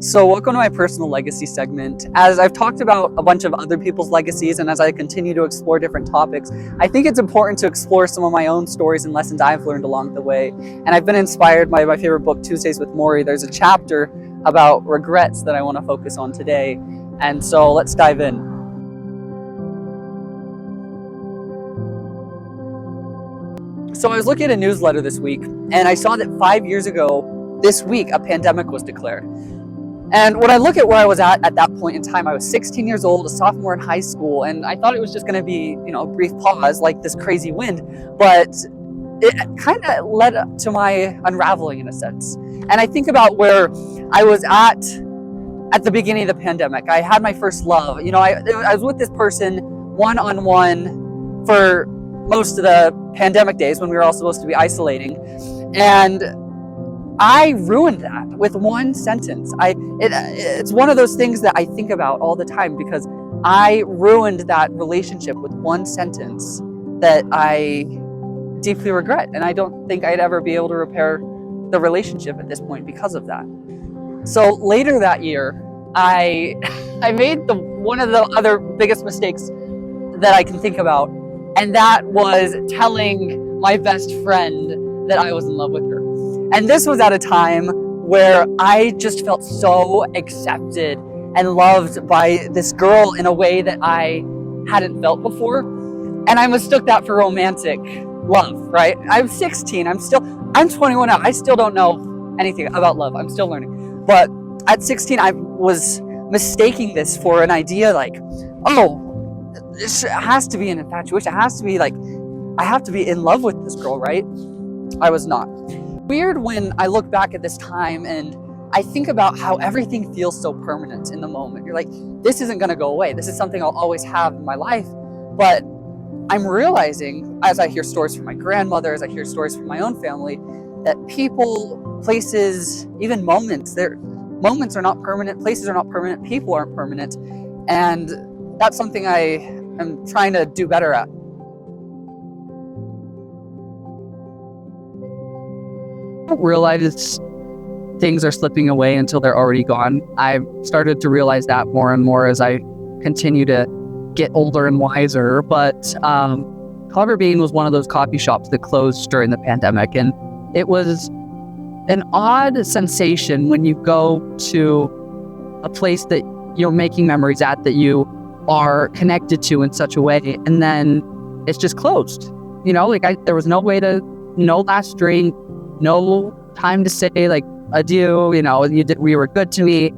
So welcome to my personal legacy segment. As I've talked about a bunch of other people's legacies and as I continue to explore different topics, I think it's important to explore some of my own stories and lessons I've learned along the way. And I've been inspired by my favorite book, Tuesdays with Morrie. There's a chapter about regrets that I want to focus on today. And so let's dive in. So I was looking at a newsletter this week and I saw that 5 years ago, this week, a pandemic was declared. And when I look at where I was at that point in time, I was 16 years old, a sophomore in high school, and I thought it was just going to be, a brief pause like this crazy wind, but it kind of led up to my unraveling in a sense. And I think about where I was at the beginning of the pandemic. I had my first love. I was with this person one-on-one for most of the pandemic days when we were all supposed to be isolating. And I ruined that with one sentence. It's one of those things that I think about all the time because I ruined that relationship with one sentence that I deeply regret. And I don't think I'd ever be able to repair the relationship at this point because of that. So later that year, I made one of the other biggest mistakes that I can think about. And that was telling my best friend that I was in love with her. And this was at a time where I just felt so accepted and loved by this girl in a way that I hadn't felt before. And I mistook that for romantic love, right? I'm 16, I'm 21 now. I still don't know anything about love. I'm still learning. But at 16, I was mistaking this for an idea like, oh, this has to be an infatuation. It has to be like, I have to be in love with this girl, right? I was not. Weird when I look back at this time and I think about how everything feels so permanent in the moment. You're like, this isn't going to go away. This is something I'll always have in my life. But I'm realizing as I hear stories from my grandmother, as I hear stories from my own family, that people, places, even moments are not permanent. Places are not permanent. People aren't permanent. And that's something I am trying to do better at. I don't realize things are slipping away until they're already gone. I've started to realize that more and more as I continue to get older and wiser. But Clever Bean was one of those coffee shops that closed during the pandemic. And it was an odd sensation when you go to a place that you're making memories at, that you are connected to in such a way, and then it's just closed. There was no last drink, no time to say like adieu, we were good to me.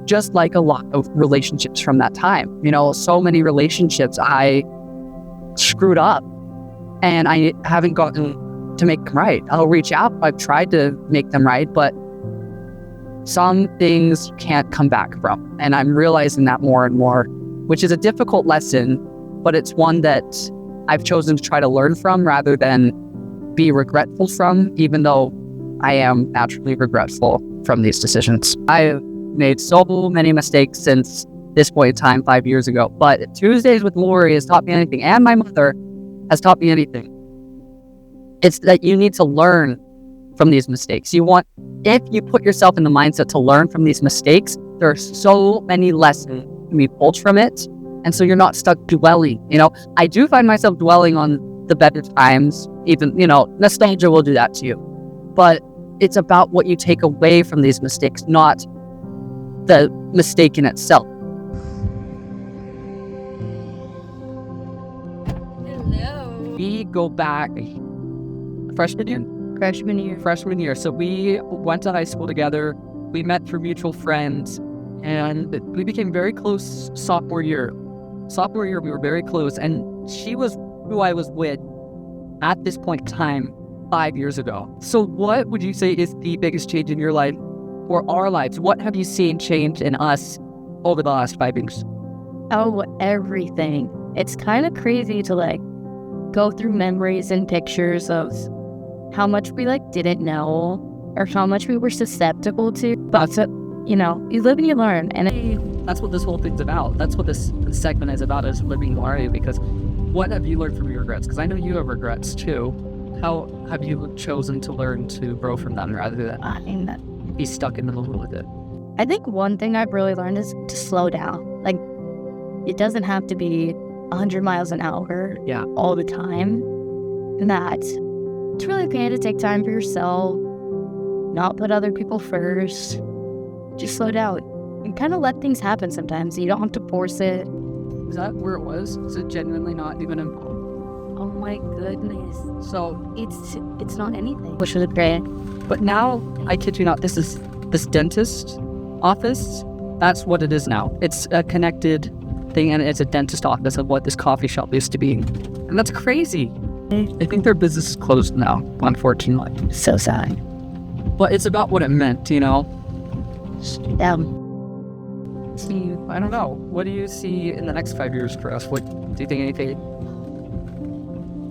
Just like a lot of relationships from that time, so many relationships I screwed up and I haven't gotten to make them right. I'll reach out. I've tried to make them right, but some things can't come back from. And I'm realizing that more and more, which is a difficult lesson, but it's one that I've chosen to try to learn from rather than be regretful from, even though I am naturally regretful from these decisions. I've made so many mistakes since this point in time 5 years ago, but Tuesdays with Morrie has taught me anything, and my mother has taught me anything. It's that you need to learn from these mistakes. If you put yourself in the mindset to learn from these mistakes, there are so many lessons to be pulled from it, and so you're not stuck dwelling. I do find myself dwelling on the better times, even, nostalgia will do that to you. But it's about what you take away from these mistakes, not the mistake in itself. Hello. We go back freshman year. So we went to high school together. We met through mutual friends, and we became very close sophomore year. Sophomore year, we were very close, and she was who I was with at this point in time 5 years ago. So what would you say is the biggest change in your life or our lives? What have you seen change in us over the last 5 years? Oh, everything. It's kind of crazy to go through memories and pictures of how much we didn't know or how much we were susceptible to. But you live and you learn, and that's what this whole thing's about. That's what this segment is about, is living Morrie. Because what have you learned from your regrets? Because I know you have regrets too. How have you chosen to learn to grow from them rather than be stuck in the middle of it? I think one thing I've really learned is to slow down. Like, it doesn't have to be 100 miles an hour all the time. And that it's really okay to take time for yourself, not put other people first. Just slow down and kind of let things happen sometimes. You don't have to force it. Is that where it was? Is it genuinely not even a... Oh my goodness. So It's not anything. Which is great. But now, I kid you not, this dentist office, that's what it is now. It's a connected thing, and it's a dentist office of what this coffee shop used to be. And that's crazy. I think their business is closed now, unfortunately. So sad. But it's about what it meant, you know? Yeah. See, I don't know. What do you see in the next 5 years for us? What do you think anything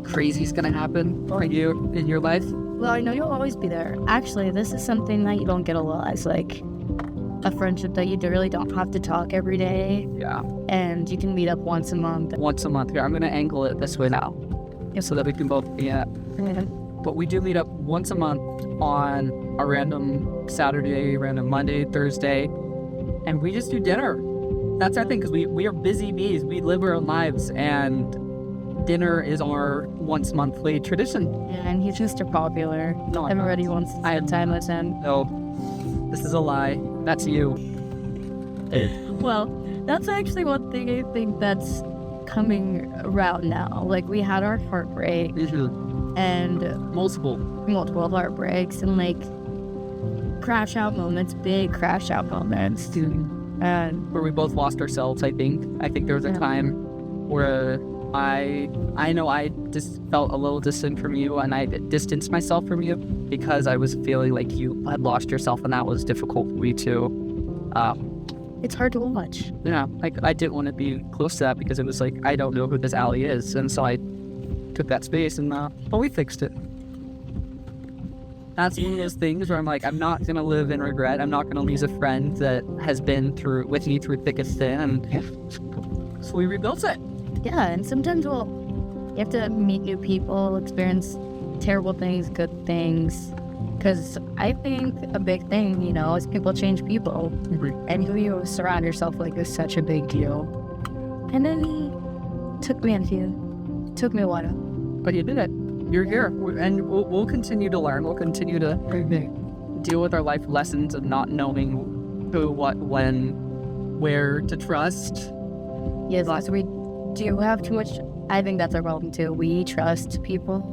crazy is going to happen for you in your life? Well, I know you'll always be there. Actually, this is something that you don't get a lot. It's like a friendship that you really don't have to talk every day. Yeah. And you can meet up once a month. Once a month. Here, I'm going to angle it this way now. So that we can both be at. But we do meet up once a month on a random Saturday, random Monday, Thursday. And we just do dinner. That's our thing, because we are busy bees. We live our own lives, and dinner is our once monthly tradition. Yeah, and he's just a popular. No, everybody wants to have time with him. No, this is a lie. That's you. Well, that's actually one thing I think that's coming around now. Like, we had our heartbreak and multiple heartbreaks and like crash out moments, big crash out moments. And where we both lost ourselves, I think. I think there was a time where I know I just felt a little distant from you, and I distanced myself from you because I was feeling like you had lost yourself, and that was difficult for me too. It's hard to watch. Yeah, like I didn't want to be close to that because it was like, I don't know who this Allie is, and so I took that space, and but we fixed it. That's one of those things where I'm like, I'm not going to live in regret. I'm not going to lose a friend that has been with me through thick and thin. And so we rebuilt it. Yeah, and sometimes you have to meet new people, experience terrible things, good things. Because I think a big thing, is people change people. Mm-hmm. And who you surround yourself with is such a big deal. And then it took me a while. But you did it. You're here, and we'll continue to learn. We'll continue to deal with our life lessons of not knowing who, what, when, where to trust. Yes, we do have too much. I think that's our problem too. We trust people.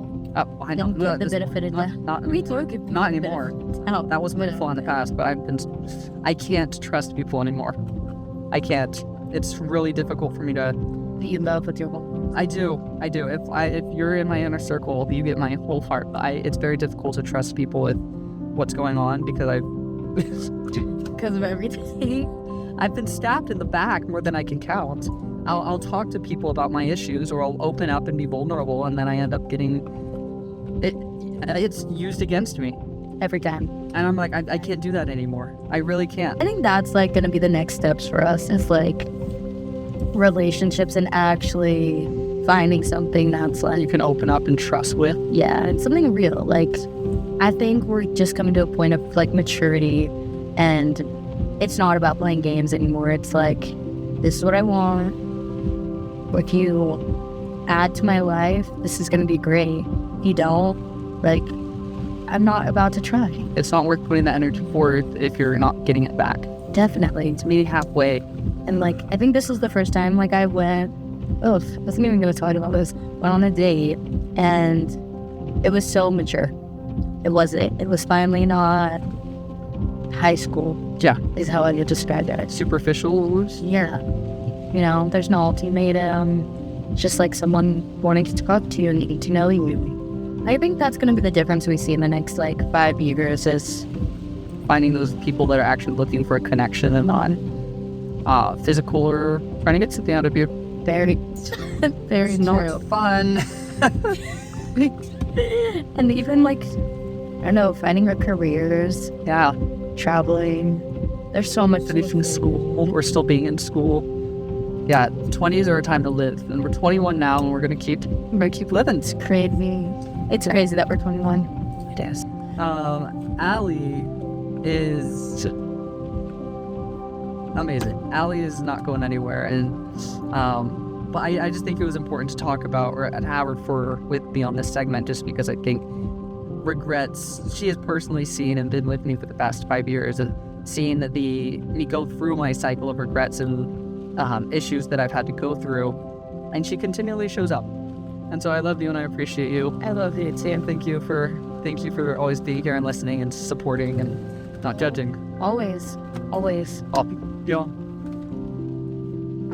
I don't give the benefit of that. Not anymore. Oh, that was wonderful in the past, but I can't trust people anymore. I can't. It's really difficult for me to. You love with your whole. I do. If you're in my inner circle, you get my whole heart. It's very difficult to trust people with what's going on because because of everything. I've been stabbed in the back more than I can count. I'll talk to people about my issues, or I'll open up and be vulnerable, and then I end up getting it. It's used against me every time. And I'm like, I can't do that anymore. I really can't. I think that's like going to be the next steps for us. Is like relationships and actually finding something that's like you can open up and trust with. Yeah, and something real. Like, I think we're just coming to a point of like maturity, and it's not about playing games anymore. It's like, this is what I want. What you add to my life, this is going to be great. You don't, like, I'm not about to try. It's not worth putting that energy forward if you're not getting it back. Definitely. To meet halfway. And like, I think this was the first time like I went, I wasn't even going to talk about this, went on a date, and it was so mature. It was finally not high school. Yeah. Is how I would describe it. Superficial? Yeah. There's no ultimatum. It's just like someone wanting to talk to you and needing to know you. I think that's going to be the difference we see in the next 5 years is finding those people that are actually looking for a connection and not physical or trying to get something out of you. Very, very not fun. And even I don't know, finding our careers. Yeah. Traveling. There's so much. Finishing school. We're still being in school. Yeah, 20s are a time to live, and we're 21 now, and we're gonna keep living. It's crazy. It's crazy that we're 21. It is. Allie is Amazing. Allie is not going anywhere, and but I just think it was important to talk about or and have her with me on this segment, just because I think regrets she has personally seen and been with me for the past 5 years, and seeing me go through my cycle of regrets and issues that I've had to go through, and she continually shows up. And so I love you and I appreciate you. I love you too. And thank you for always being here and listening and supporting and not judging. Always. Oh, yeah.